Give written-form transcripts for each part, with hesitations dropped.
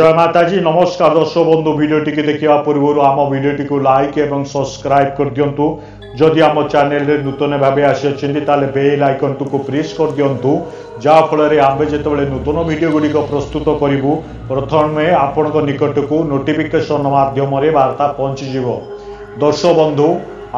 जय माताजी नमस्कार दर्शक बंधु वीडियोटी के देखा पूर्व आम वीडियोटी को लाइक और सब्सक्राइब कर दिंतु जदि आम चैनल रे नूतन भाव आसी बेल आइकन को प्रेस कर दिंतु जहाँफल आम जो नूतन वीडियो गुड़िक प्रस्तुत करूँ प्रथम आपण निकट को नोटिफिकेशन माध्यम वार्ता पहुँचीज। दर्शक बंधु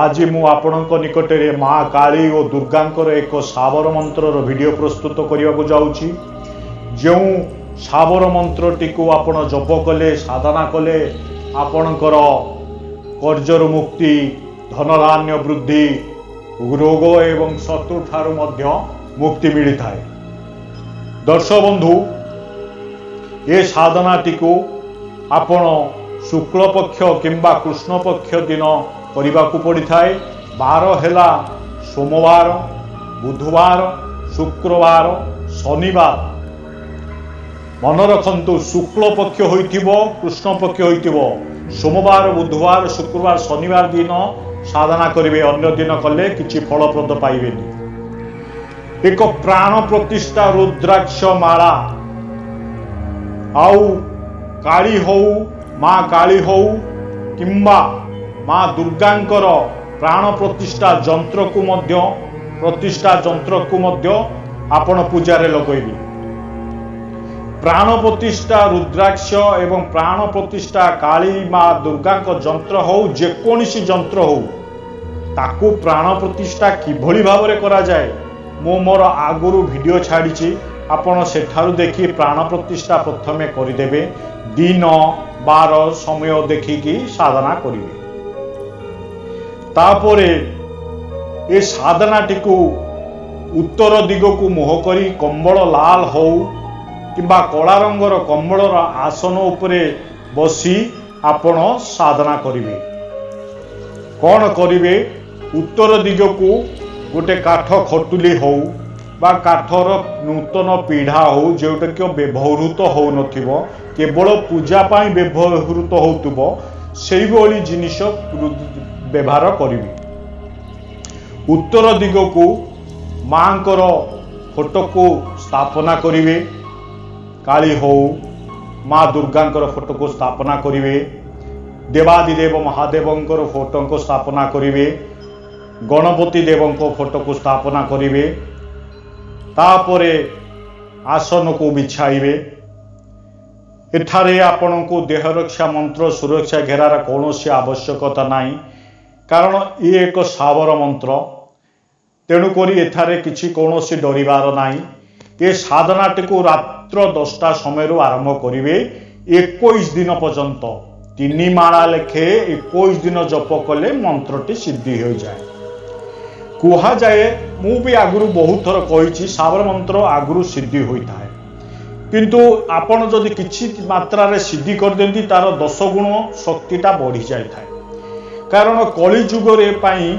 आज मुझे निकट में माँ काली और दुर्गांकर एक साबर मंत्र वीडियो प्रस्तुत करने को जाऊँगी। जो साबर मंत्रटी को आपण जप कले साधना कले आपणकर कर्जर मुक्ति धनधान्य वृद्धि रोग एवं शत्रु ठारू मध्य मुक्ति मिलता है। दर्शक बंधु ये साधनाटी को आपण शुक्ल पक्ष किंबा कृष्ण पक्ष दिन करने को पड़ी थाए। बार है सोमवार बुधवार शुक्रवार शनिवार मन रखु शुक्ल पक्ष हो कृष्ण पक्ष हो सोमवार बुधवार शुक्रवार शनिवार दिन साधना करेंगे। अन्य दिन कले किसी फलप्रद पाइबे। एक प्राण प्रतिष्ठा रुद्राक्ष माला आउ काली हो माँ काली हो किंबा माँ दुर्गांकर प्राण प्रतिष्ठा जंत्र को मध्य आपण पूजा रे लगेबी। प्राण प्रतिष्ठा रुद्राक्ष एवं प्राण प्रतिष्ठा काली माँ दुर्गा जंत्र हो जेकोसी जंत्र हो ताकू प्राण प्रतिष्ठा किभली भाव में करा जाए मो मोर आगुरु वीडियो छाड़ी आपण सेठारु देखी प्राण प्रतिष्ठा प्रथमे करदेवे। दिन बार समय देखिकी साधना करेंगे। तापरे ए साधनाटी को उत्तर दिग को मुह करी कंबल लाल हो किंबा कला रंगर कंबलर आसन उपरे बसी आपण साधना करिवे। कौन करिवे उत्तर दिग को गोटे काठ खटुली हो बा काठर नूतन पीढ़ा हो जोटा कि व्यवहृत हो नथिबो केवल पूजा पाई व्यवहृत होतुबो सेई भली जिनिस व्यवहार करिवे। उत्तर दिग को मांकर फोटो को स्थापना करिवे। काली हो माँ दुर्गांकर फोटो को स्थापना करिवे। देवादिदेव महादेवंकर फोटो को स्थापना करिवे। गणपति देवंको फोटो को स्थापना करिवे। तापरे आसन को बिछाइबे। एठारे आपण को देह रक्षा मंत्र सुरक्षा घेरार कौन आवश्यकता नहीं कारण ये एक साबर मंत्र तेणुक एठारे किसी कौन डरिबार नहीं। ये साधनाटी को रात्र 10टा समय आरंभ करेंगे 21 दिन पर्यंत 3 माला लेखे 21 दिन जप कले मंत्रटी सिद्धि हो जाए। कह जाए मु भी आगुरु बहुत थर कही साबर मंत्र आगुरु सिद्धि होता है किंतु आपण जदि किछि मात्रा रे सिद्धि कर देंती तार 10 गुण शक्तिटा बढ़ी जाए कारण कली जुगरे पाई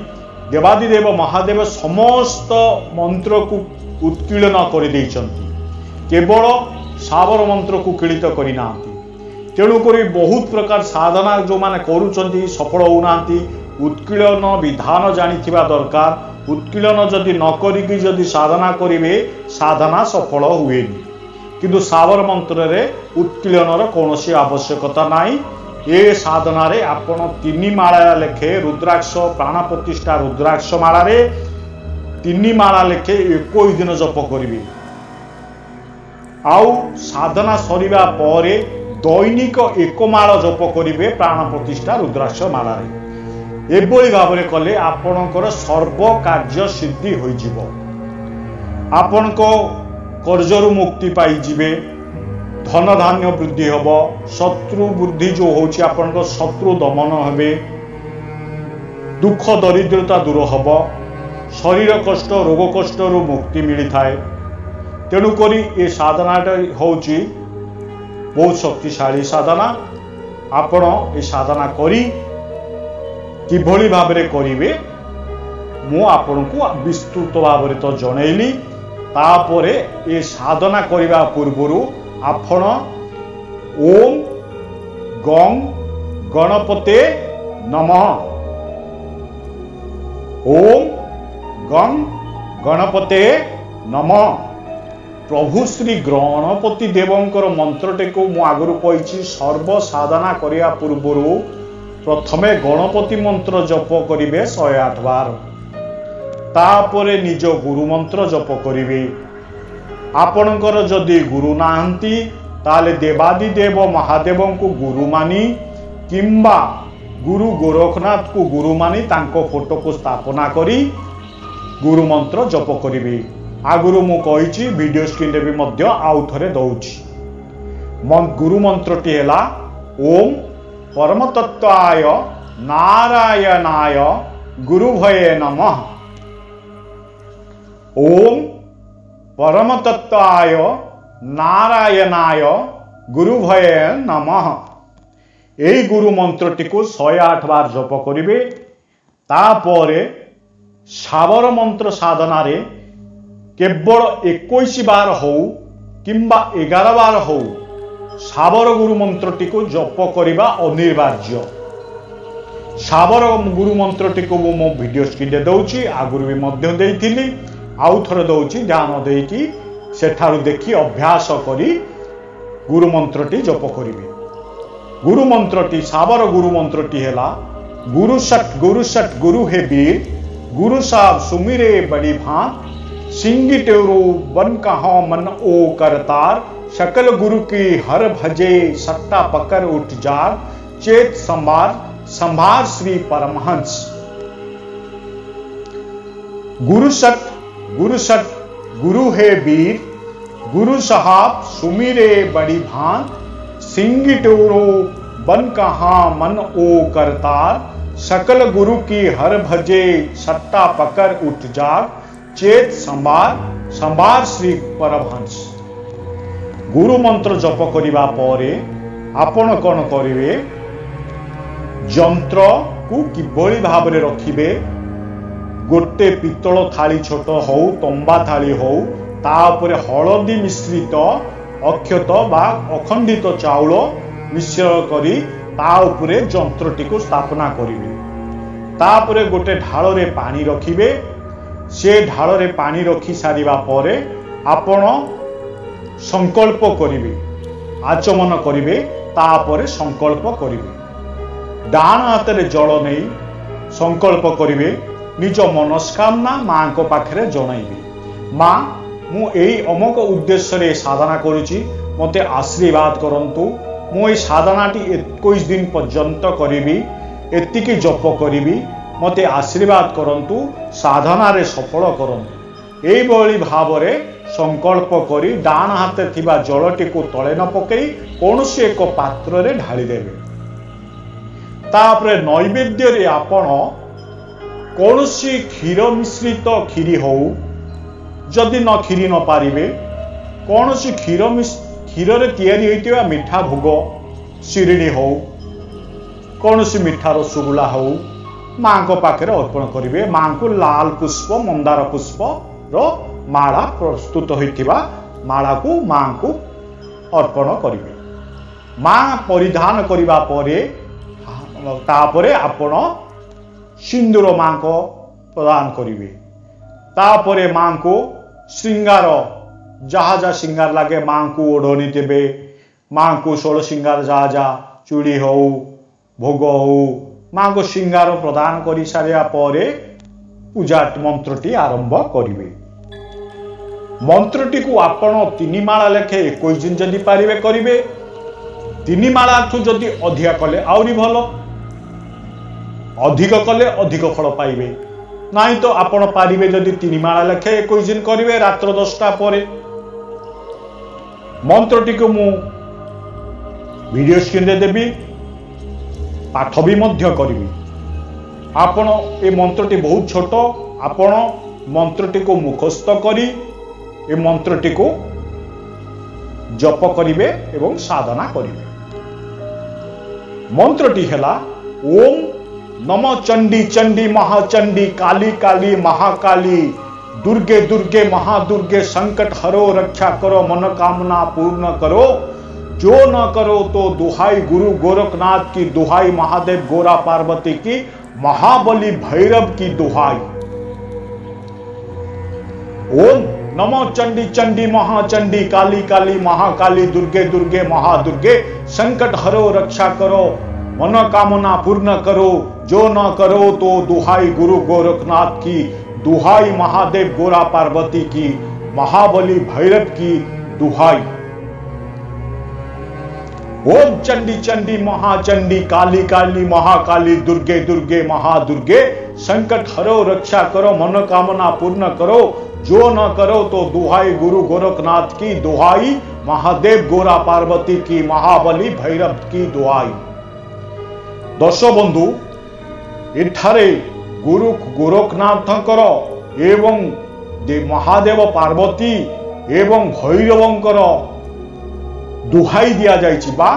देवादिदेव महादेव समस्त मंत्र को उत्कीर्ण कर केवल साबर मंत्र को कीड़ित करना। तेणुक बहुत प्रकार साधना जो माने करुचंती सफल होना उत्कीर्ण विधान जानिथिबा दरकार। उत्कीर्ण जदि न करिकी जदि साधना करिवे साधना सफल हुएनी किंतु साबर मंत्र रे उत्कीर्णर कौन आवश्यकता नहीं। ये साधना रे आपण 3 माला लेखे रुद्राक्ष प्राण प्रतिष्ठा रुद्राक्ष माला रे 3 माला लेखे 21 दिन जप करिवे। आउ साधना सरिबा परे दैनिक 1 माला जप करिवे प्राण प्रतिष्ठा रुद्राक्ष माला रे। एभली भाव में कले आपणकर सर्व कार्य सिद्धि होई जिवो। आपणको कर्जरु मुक्ति पाई जिवे। धन धान्य वृद्धि हबो। शत्रु वृद्धि जो होची आपणको शत्रु दमन हेबे। दुख दरिद्रता दूर हबो। शरीर कष्ट रोग कष्ट रु मुक्ति मिलता है। तेणुक ये साधनाटा होची बहुत शक्तिशाली साधना। आपण ये साधना करी किभली भाव में करिवे मु आपण को विस्तृत भाव में तो जनइली। तापरे ये साधना करिवा पूर्वरु आपण ओम गं गणपते नमः ओम गं गणपते नमः प्रभु श्री गणपति देवंकर मंत्रटे को मु आगु कही सर्व साधना करने पूर्व प्रथमे गणपति मंत्र जप करेंगे 108 बार तापरे निज गुरु मंत्र जप करेंगे। आपणकर जदि गुरु नाहंती ताले देवादि देव महादेव को गुरु मानी किंबा गुरु गोरखनाथ को गुरु मानी तांको फोटो को स्थापना करी गुरु मंत्र जप करेंगे। आगुरु मु कही वीडियो स्क्रीन रे भी मध्य आउ थरे दउछि। गुरु मंत्रटी हैला ओम परमतत्वाय नारायणाय गुरुभये नमः। ओम परमतत्वाय नारायणाय गुरुभये नमः। यही गुरु मंत्रटी को 108 बार जप करेंगे। तापरे सावर मंत्र साधना रे केवल 21 बार हो किंबा 11 बार हो सावर गुरु मंत्रटी को जप करने अनिवार्य। सावर गुरु मंत्रटी को मो वीडियो स्क्रीन रे दउछि आगुरु भी मध्य देइथिली आउ थरे दउछि ध्यान देकी सेठारु देखि अभ्यास करी गुरु मंत्रटी जप करिवे। गुरु मंत्रटी सावर गुरु मंत्रटी हैला गुरु सट गुरु हे वीर गुरु साहब सुमिरे बड़ी भांत सिंगी टेरो बन कहा मन ओ करतार सकल गुरु की हर भजे सट्टा पकड़ उठ जार चेत संभार श्री परमहंस। गुरु सट गुरु हे वीर गुरु साहब सुमिरे बड़ी भांत सिंगी टेरो बन कहा मन ओ करतार सकल गुरु की हर भजे सट्टा पकड़ उठ जार चेत संभार श्री परमहंस। गुरु मंत्र जप करिबा परे आपण कौन करिवे यंत्र को किभली भाव में रखिबे गोटे पितल थाली छोट हो तंबा थाली हो ता उपरे हलदी मिश्रित अक्षत बा अखंडित चाउल मिश्रण करी ता उपरे यंत्रटी को स्थापना करिवे। तापरे गोटे ढाल रे पानी रखिबे। से ढाल रे पानी रखी सारिबा परे आपण संकल्प करिवे आचमन करिवे। तापरे संकल्प करिवे डाण हाथ रे जल नहीं संकल्प करिवे निज मनस्कामना मां को पाखरे जणाइबे मां मु एई अमक उद्देश्य रे साधना करूची मते आशीर्वाद करंतु। मु एई साधनाटी 21 दिन पर्यंत करिबी एतिकी जप करिबी मते आशीर्वाद करंतु साधना रे सफल करंतु। एई बळी भाव रे संकल्प करी डाण हाथे थिबा जलटी को तळे न पकई कोनोसी एक पात्र रे ढाली देबे। तापरे नैवेद्य रे आपण कोनोसी क्षीर मिश्रित खीरी हो जदि न खीरी न पारिबे कोनोसी क्षीर रे तैयारी होइतिबा मिठा भोग शिरिणी हो कोनोसी मिठा रसगुल्ला हो मां को पाखरे अर्पण करिवे। मां को लाल पुष्प मंदार पुष्प रो माला प्रस्तुत होइतिबा माला को मां को अर्पण करिवे। मां परिधान करिबा परे तापरे आपण सिंदूर मां को प्रदान करिवे। तापरे मां को श्रृंगार जहा जा श्रृंगार लागे मां को ओढ़नी देबे। मां को षोल श्रृंगार जहा जा चूड़ी हो भोग हो मां को श्रृंगार प्रदान कर सारिया परे पूजा मंत्रटी आरंभ करिवे। मंत्रटी को आपण 3 माला लेखे 21 दिन जदि पारिबे करिवे। 3 माला ठू जदि अधिक कले आउरी भलो अधिक कले अधिक फल पाइबे नहीं तो आपण पारिबे जदि 3 माला लेखे 21 दिन करिवे रात्र 10टा परे। मंत्रटी को मु वीडियो स्क्रीन रे देबी पाठ भी मध्य करिवी। आपण ए मंत्रटी बहुत छोट आपण मंत्रटी को मुखस्थ करी ए मंत्रटी को जप करिवे एवं साधना करिवे। मंत्रटी हैला ओम नमो चंडी चंडी महाचंडी काली काली महाकाली दुर्गे दुर्गे महादुर्गे संकट हरो रक्षा करो मनोकामना पूर्ण करो जो न करो तो दुहाई गुरु गोरखनाथ की दुहाई महादेव गोरा पार्वती की महाबली भैरव की दुहाई। ओम नमो चंडी चंडी महाचंडी काली काली महाकाली दुर्गे दुर्गे महादुर्गे संकट हरो रक्षा करो मनोकामना पूर्ण करो जो न करो तो दुहाई गुरु गोरखनाथ की दुहाई महादेव गोरा पार्वती की महाबली भैरव की दुहाई। ओम चंडी चंडी महाचंडी काली काली महाकाली दुर्गे दुर्गे महादुर्गे संकट हरो रक्षा करो मनोकामना पूर्ण करो जो न करो तो दुहाई गुरु गोरखनाथ की दुहाई महादेव गोरा पार्वती की महाबली भैरव की दुहाई। दर्शक बंधु एठारे गुरु गोरखनाथंकर एवं महादेव पार्वती एवं भैरवंकर दुहाई दिया जाइछि बा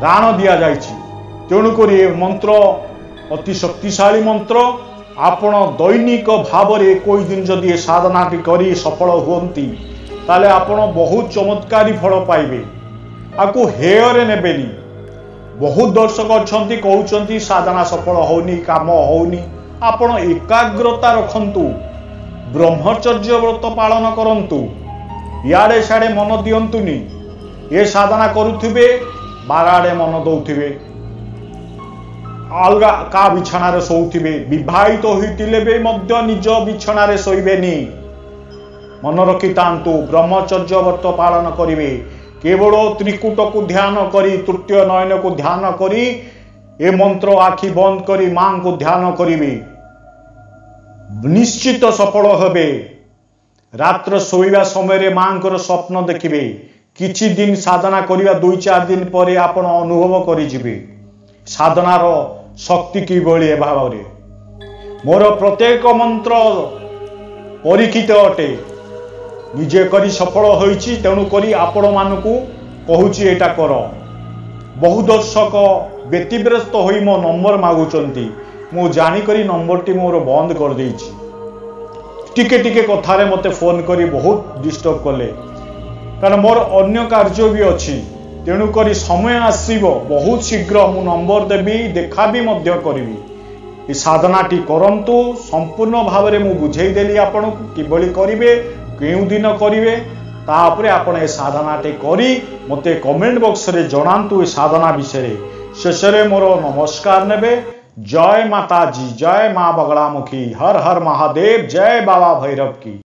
राण दिया जाइछि। तेणुक मंत्र अति शक्तिशाली मंत्र। आपण दैनिक भाव में 21 दिन जदि साधना करी सफल हुंती ताले आपण बहुत चमत्कारी फल पाइबे। आपको हेयरे नेबेनी। बहुत दर्शक अच्छा कहते साधना सफल होनी काम होनी। आपण एकाग्रता रखंतु ब्रह्मचर्य व्रत पालन करंतु याडे साडे मन दियंतुनी। ये साधना करुथिबे बाराडे मन दौथिबे अलगा का बिछाणारे शोउथिबे विवाहित होइतिले बे मध्य निज बिछाणारे शोइबेनी। मन रखितांतु ब्रह्मचर्य व्रत पालन करिवे। केवल त्रिकूट को ध्यान करी तृतीय नयन को ध्यान करी ए मंत्र आखि बंद करी मां को ध्यान करिवे निश्चित सफल हेबे। रात्र शोइबा समय मां को स्वप्न देखिबे। किछि दिन साधना करिया 2-4 दिन पर आपण अनुभव करिजिबे साधनार शक्ति किभଳି भाव रे। मोर प्रत्येक मंत्र परीक्षित अटे निजे करी सफल होइछि। तेणु करी आपण मानकू कहूछि एटा कर। बहु दर्शक व्यतिव्यस्त होई मो नंबर मागुचंती। मु जानी करी नंबर टी मोर बंद कर देइछि। टिके टिके कथारे मते फोन करी बहुत डिस्टर्ब कले कारण मोर अन्य कार्य भी अच्छी। तेणु करी समय आसीबो बहुत शीघ्र मु नंबर देबी देखा भी मध्य करिवि। साधना टी करंतु संपूर्ण भाव में मु बुझेई देली आपण किभଳି करिवे केउ दिन करिवे तापरे आपण ए साधना टी करी मते कमेंट बॉक्स रे जणांतु ए साधना विषय। शेष रे मोर नमस्कार नेबे। जय माता जी जय मां बगलामुखी हर हर महादेव जय बाबा भैरव की।